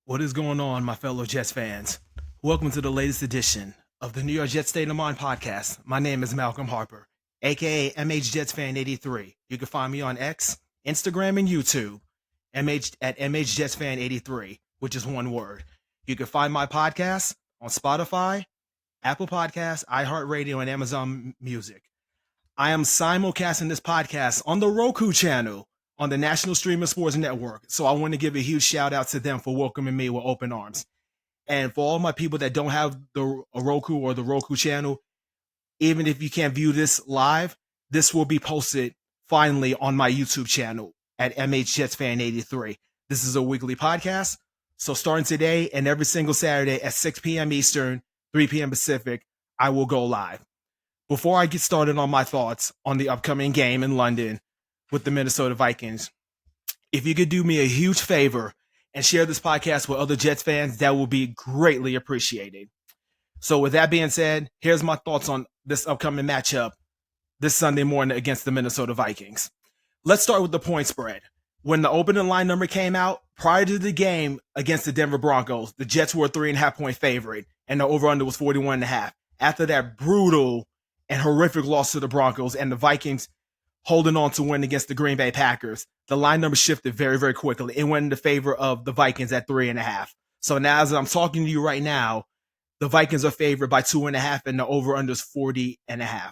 What is going on, my fellow Jets fans? Welcome to the latest edition of the New York Jets State of Mind podcast. My name is Malcolm Harper, aka MH Jets Fan 83. You can find me on X, Instagram, and YouTube, MH Jets Fan 83, which is one word. You can find my podcast on Spotify, Apple Podcasts, iHeartRadio, and Amazon Music. I am simulcasting this podcast on the Roku channel on the National Streaming Sports Network. So I want to give a huge shout out to them for welcoming me with open arms. And for all my people that don't have a Roku or the Roku channel, even if you can't view this live, this will be posted finally on my YouTube channel at MH Jets Fan 83. This is a weekly podcast. So starting today and every single Saturday at 6 p.m. Eastern, 3 p.m. Pacific, I will go live. Before I get started on my thoughts on the upcoming game in London with the Minnesota Vikings, if you could do me a huge favor and share this podcast with other Jets fans, that will be greatly appreciated. So with that being said, here's my thoughts on this upcoming matchup this Sunday morning against the Minnesota Vikings. Let's start with the point spread. When the opening line number came out, prior to the game against the Denver Broncos, the Jets were a 3.5-point favorite, and the over-under was 41.5. After that brutal and horrific loss to the Broncos and the Vikings holding on to win against the Green Bay Packers, the line number shifted very, very quickly. It went in the favor of the Vikings at 3.5. So now as I'm talking to you right now, the Vikings are favored by 2.5 and the over-under is 40.5.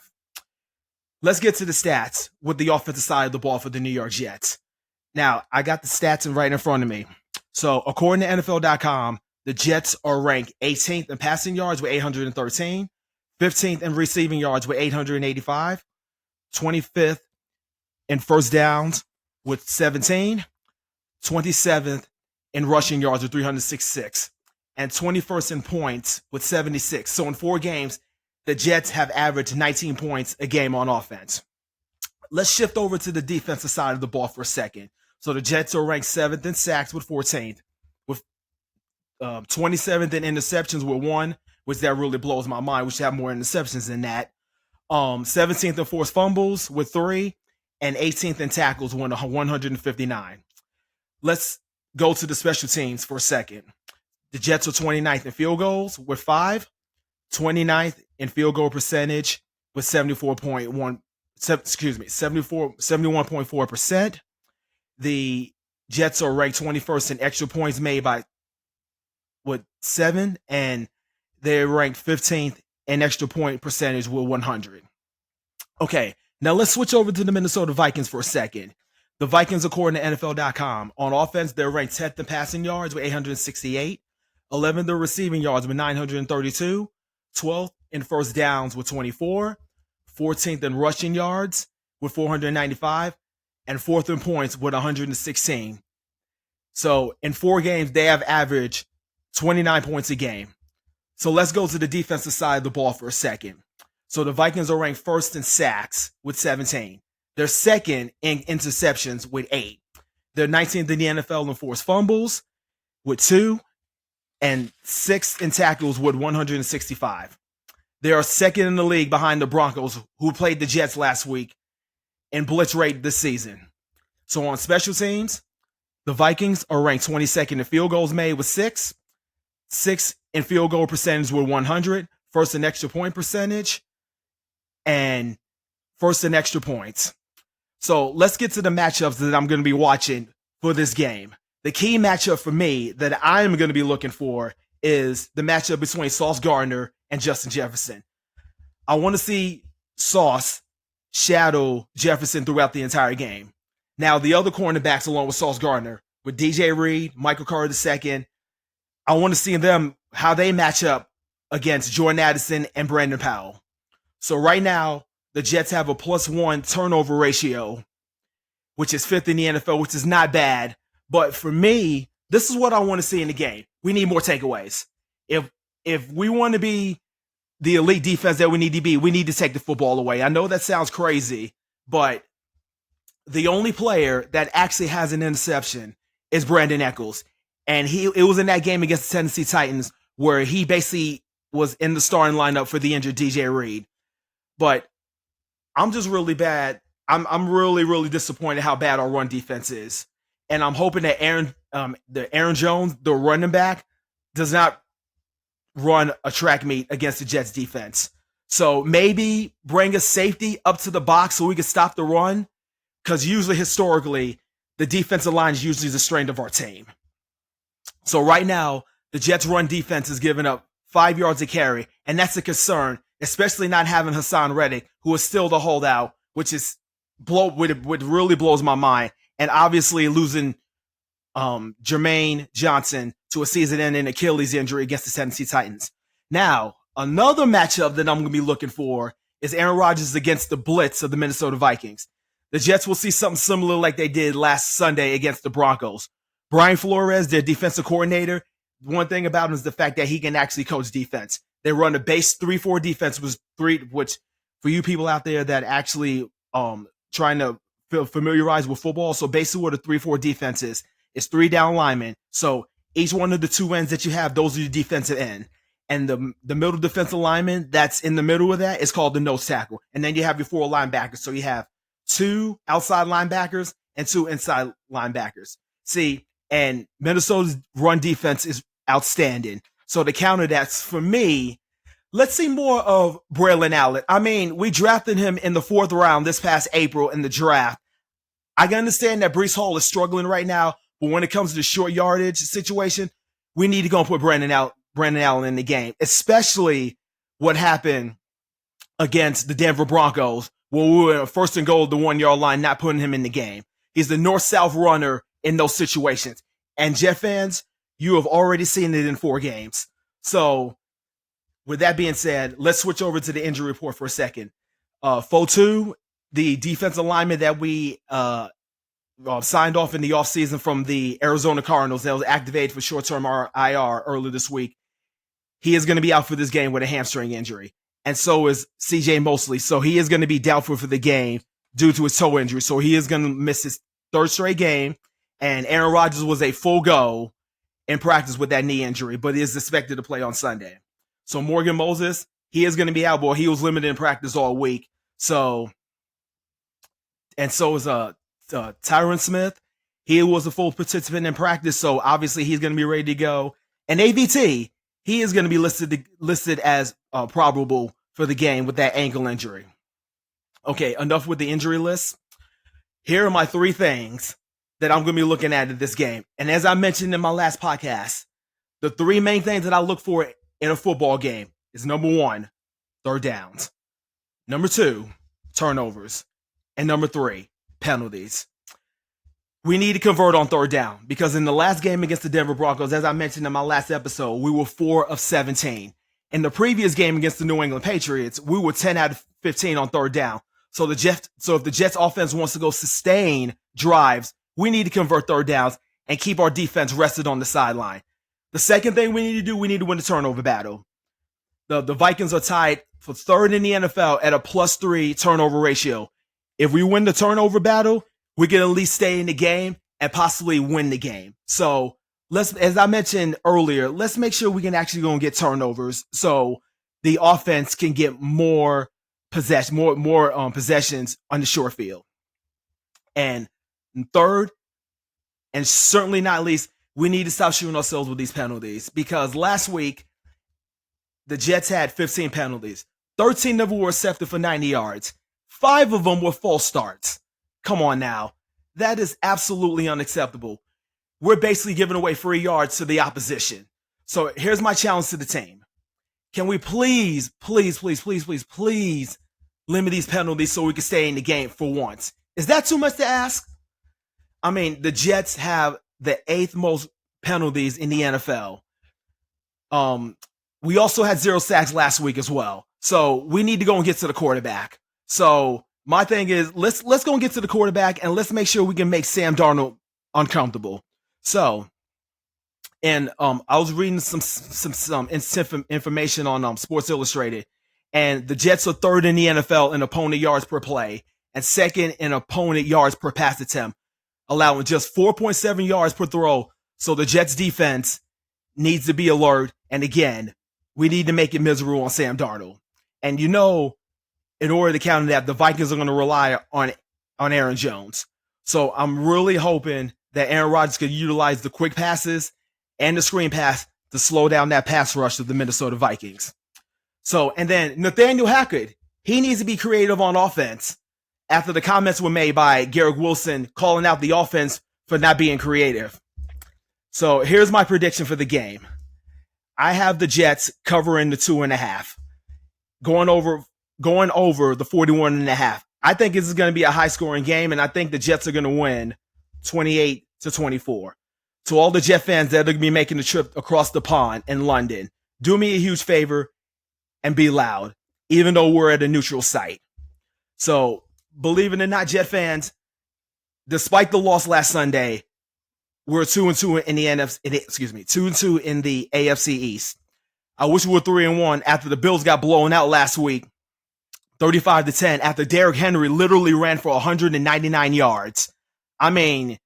Let's get to the stats with the offensive side of the ball for the New York Jets. Now, I got the stats right in front of me. So according to NFL.com, the Jets are ranked 18th in passing yards with 813, 15th in receiving yards with 885, 25th in first downs with 17, 27th in rushing yards with 366, and 21st in points with 76. So in 4 games, the Jets have averaged 19 points a game on offense. Let's shift over to the defensive side of the ball for a second. So the Jets are ranked 7th in sacks with 14th, with 27th in interceptions with 1, which that really blows my mind. We should have more interceptions than that. 17th in forced fumbles with 3, and 18th in tackles with 159. Let's go to the special teams for a second. The Jets are 29th in field goals with 5, 29th in field goal percentage with 71.4%. The Jets are ranked 21st in extra points made by 7, and they're ranked 15th in extra point percentage with 100. Okay, now let's switch over to the Minnesota Vikings for a second. The Vikings, according to NFL.com, on offense, they're ranked 10th in passing yards with 868, 11th in receiving yards with 932, 12th in first downs with 24, 14th in rushing yards with 495, and 4th in points with 116. So in 4 games, they have averaged 29 points a game. So let's go to the defensive side of the ball for a second. So the Vikings are ranked 1st in sacks with 17. They're 2nd in interceptions with 8. They're 19th in the NFL in forced fumbles with 2, and 6th in tackles with 165. They are 2nd in the league behind the Broncos, who played the Jets last week, in blitz rate this season. So on special teams, the Vikings are ranked 22nd in field goals made with 6, 6th in field goal percentage with 100, 1st in extra point percentage, and 1st in extra points. So let's get to the matchups that I'm going to be watching for this game. The key matchup for me that I'm going to be looking for is the matchup between Sauce Gardner and Justin Jefferson. I want to see Sauce shadow Jefferson throughout the entire game. Now, the other cornerbacks along with Sauce Gardner, with DJ Reed, Michael Carter II, I want to see them, how they match up against Jordan Addison and Brandon Powell. So right now, the Jets have a +1 turnover ratio, which is 5th in the NFL, which is not bad. But for me, this is what I want to see in the game. We need more takeaways. If we want to be the elite defense that we need to be, we need to take the football away. I know that sounds crazy, but the only player that actually has an interception is Brandon Echols. And it was in that game against the Tennessee Titans where he basically was in the starting lineup for the injured DJ Reed. But I'm just really bad. I'm really, really disappointed how bad our run defense is. and I'm hoping that Aaron Jones, the running back, does not run a track meet against the Jets defense. So maybe bring a safety up to the box so we can stop the run, because usually historically the defensive line is usually the strength of our team. So right now the Jets run defense is giving up 5 yards a carry, and that's a concern, especially not having Hassan Reddick, who is still the holdout, which is what really blows my mind, and obviously losing Jermaine Johnson to a season-ending Achilles injury against the Tennessee Titans. Now, another matchup that I'm going to be looking for is Aaron Rodgers against the Blitz of the Minnesota Vikings. The Jets will see something similar like they did last Sunday against the Broncos. Brian Flores, their defensive coordinator, one thing about him is the fact that he can actually coach defense. They run a base 3-4 defense, which for you people out there that actually trying to familiarize with football, so basically what a 3-4 defense is, it's 3 down linemen. So each one of the 2 ends that you have, those are your defensive end. And the middle defensive lineman that's in the middle of that is called the nose tackle. And then you have your 4 linebackers. So you have 2 outside linebackers and 2 inside linebackers. See, and Minnesota's run defense is outstanding. So to counter that, for me, let's see more of Braylon Allen. I mean, we drafted him in the 4th round this past April in the draft. I can understand that Breece Hall is struggling right now, but when it comes to the short yardage situation, we need to go and put Brandon Allen in the game, especially what happened against the Denver Broncos when we were first and goal at the 1-yard line, not putting him in the game. He's the north-south runner in those situations. And Jet fans, you have already seen it in 4 games. So with that being said, let's switch over to the injury report for a second. Fotu, the defensive lineman that we signed off in the offseason from the Arizona Cardinals that was activated for short-term IR earlier this week, he is going to be out for this game with a hamstring injury. And so is CJ Mosley. So he is going to be doubtful for the game due to his toe injury. So he is going to miss his 3rd straight game. And Aaron Rodgers was a full go in practice with that knee injury, but he is expected to play on Sunday. So Morgan Moses, he is going to be out, boy. He was limited in practice all week. So is Tyron Smith. He was a full participant in practice, so obviously he's going to be ready to go. And AVT, he is going to be listed as probable for the game with that ankle injury. Okay, enough with the injury list. Here are my 3 things that I'm going to be looking at in this game. And as I mentioned in my last podcast, the 3 main things that I look for in a football game is number 1, 3rd downs. Number 2, turnovers. And number 3, penalties. We need to convert on 3rd down because in the last game against the Denver Broncos, as I mentioned in my last episode, we were 4 of 17. In the previous game against the New England Patriots, we were 10 out of 15 on 3rd down. So if the Jets offense wants to go sustain drives, we need to convert 3rd downs and keep our defense rested on the sideline. The second thing we need to do, we need to win the turnover battle. The Vikings are tied for 3rd in the NFL at a +3 turnover ratio. If we win the turnover battle, we can at least stay in the game and possibly win the game. So as I mentioned earlier, let's make sure we can actually go and get turnovers so the offense can get more possessions on the short field. And 3rd, and certainly not least, we need to stop shooting ourselves with these penalties because last week the Jets had 15 penalties. 13 of them were accepted for 90 yards. 5 of them were false starts. Come on now. That is absolutely unacceptable. We're basically giving away free yards to the opposition. So here's my challenge to the team. Can we please limit these penalties so we can stay in the game for once? Is that too much to ask? I mean, the Jets have the 8th most penalties in the NFL. We also had 0 sacks last week as well. So we need to go and get to the quarterback. So my thing is, let's go and get to the quarterback and let's make sure we can make Sam Darnold uncomfortable. So, and I was reading some information on Sports Illustrated, and the Jets are 3rd in the NFL in opponent yards per play and 2nd in opponent yards per pass attempt, allowing just 4.7 yards per throw. So the Jets defense needs to be alert. And again, we need to make it miserable on Sam Darnold. And in order to counter that, the Vikings are going to rely on Aaron Jones. So I'm really hoping that Aaron Rodgers could utilize the quick passes and the screen pass to slow down that pass rush of the Minnesota Vikings. So, and then Nathaniel Hackett, he needs to be creative on offense after the comments were made by Garrett Wilson calling out the offense for not being creative. So here's my prediction for the game. I have the Jets covering the 2.5, going over the 41.5. I think this is going to be a high scoring game, and I think the Jets are going to win 28-24. To all the Jet fans that are going to be making the trip across the pond in London, do me a huge favor and be loud, even though we're at a neutral site. So, believe it or not, Jet fans, despite the loss last Sunday, we're 2-2 in the NFC. 2-2 in the AFC East. I wish we were 3-1 after the Bills got blown out last week, 35-10. After Derrick Henry literally ran for 199 yards. I mean,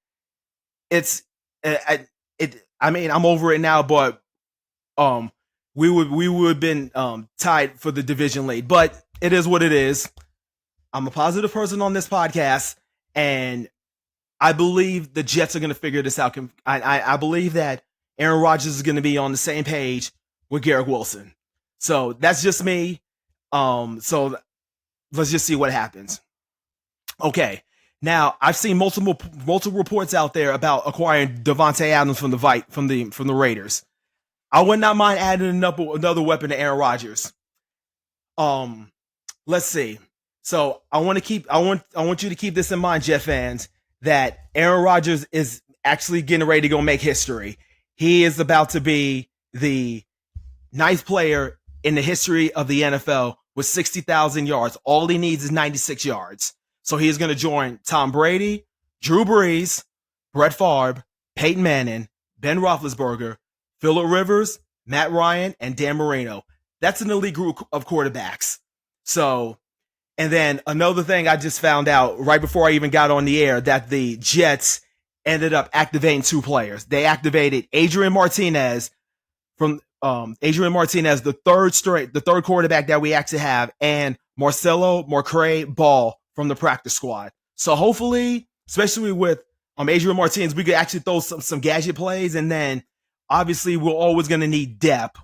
I'm over it now, but we would have been tied for the division lead. But it is what it is. I'm a positive person on this podcast, and I believe the Jets are going to figure this out. I believe that Aaron Rodgers is going to be on the same page with Garrett Wilson. So that's just me. So let's just see what happens. Okay. Now, I've seen multiple reports out there about acquiring Devontae Adams from the Raiders. I would not mind adding another weapon to Aaron Rodgers. Let's see. So I want you to keep this in mind, Jet fans, that Aaron Rodgers is actually getting ready to go make history. He is about to be the ninth player in the history of the NFL with 60,000 yards. All he needs is 96 yards. So he's going to join Tom Brady, Drew Brees, Brett Favre, Peyton Manning, Ben Roethlisberger, Phillip Rivers, Matt Ryan, and Dan Marino. That's an elite group of quarterbacks. So, and then another thing I just found out right before I even got on the air, that the Jets ended up activating two players. They activated Adrian Martinez, the third quarterback that we actually have, and Marcelo Morcray Ball from the practice squad. So hopefully, especially with Adrian Martinez, we could actually throw some gadget plays, and then obviously we're always going to need depth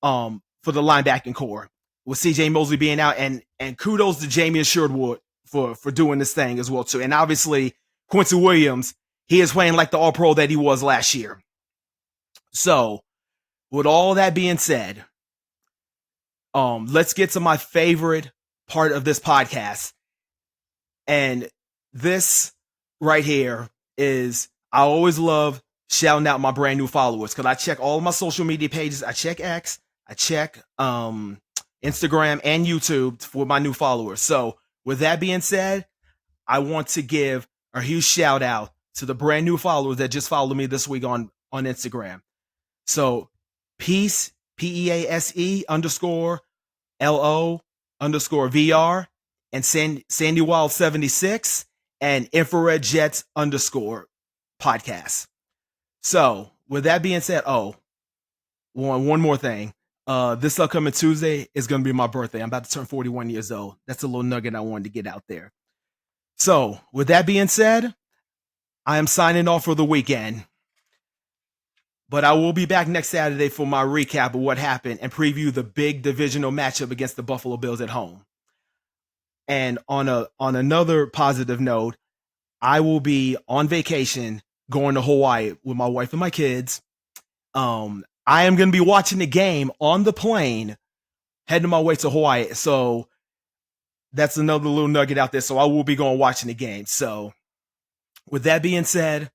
for the linebacking core with CJ Mosley being out, and kudos to Jamie Sherwood for doing this thing as well too. And obviously Quincy Williams, he is playing like the All-Pro that he was last year. So with all that being said, let's get to my favorite part of this podcast. And this right here is, I always love shouting out my brand new followers, because I check all of my social media pages. I check X, I check Instagram and YouTube for my new followers. So with that being said, I want to give a huge shout out to the brand new followers that just followed me this week on Instagram. So Peace, PEASE _LO_VR, and Sandy Wild 76, and Infrared Jets _podcast. So with that being said, one more thing. This upcoming Tuesday is going to be my birthday. I'm about to turn 41 years old. That's a little nugget I wanted to get out there. So with that being said, I am signing off for the weekend. But I will be back next Saturday for my recap of what happened and preview the big divisional matchup against the Buffalo Bills at home. And on another positive note, I will be on vacation going to Hawaii with my wife and my kids. I am going to be watching the game on the plane, heading my way to Hawaii. So that's another little nugget out there. So I will be going watching the game. So with that being said,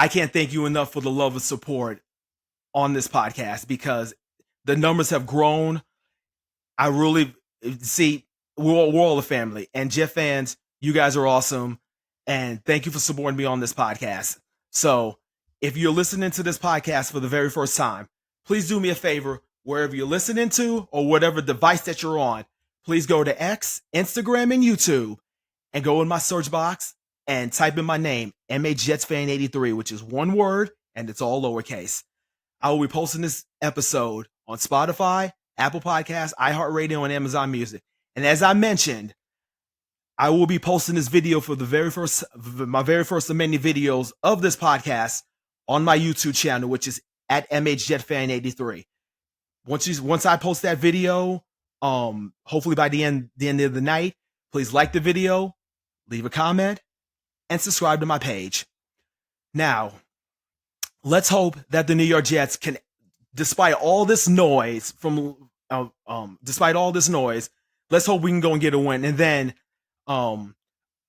I can't thank you enough for the love and support on this podcast, because the numbers have grown. I really see we're all a family, and Jet fans, you guys are awesome. And thank you for supporting me on this podcast. So if you're listening to this podcast for the very first time, please do me a favor, wherever you're listening to or whatever device that you're on, please go to X, Instagram, and YouTube and go in my search box and type in my name, MHJetsFan83, which is one word and it's all lowercase. I will be posting this episode on Spotify, Apple Podcasts, iHeartRadio, and Amazon Music. And as I mentioned, I will be posting this video for my very first of many videos of this podcast on my YouTube channel, which is at MHJetFan83. Once I post that video, hopefully by the end of the night, please like the video, leave a comment, and subscribe to my page. Now, let's hope that the New York Jets can, despite all this noise, let's hope we can go and get a win. And then, one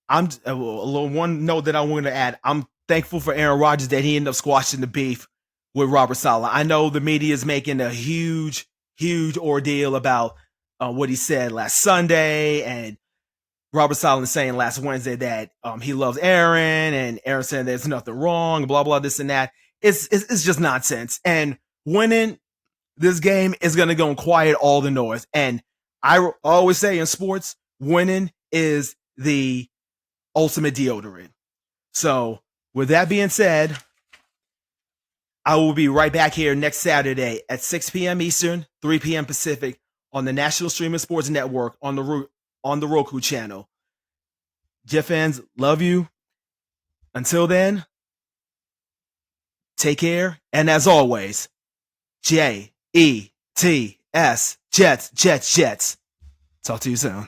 note that I want to add: I'm thankful for Aaron Rodgers that he ended up squashing the beef with Robert Saleh. I know the media is making a huge ordeal about what he said last Sunday, and Robert Saleh saying last Wednesday that he loves Aaron, and Aaron said there's nothing wrong, blah blah, this and that. It's just nonsense. And winning this game is gonna go and quiet all the noise. And I always say in sports, winning is the ultimate deodorant. So with that being said, I will be right back here next Saturday at 6 p.m. Eastern, 3 p.m. Pacific on the National Streaming Sports Network on the Roku channel. Jet fans, love you. Until then, take care. And as always, Jets, Jets. Talk to you soon.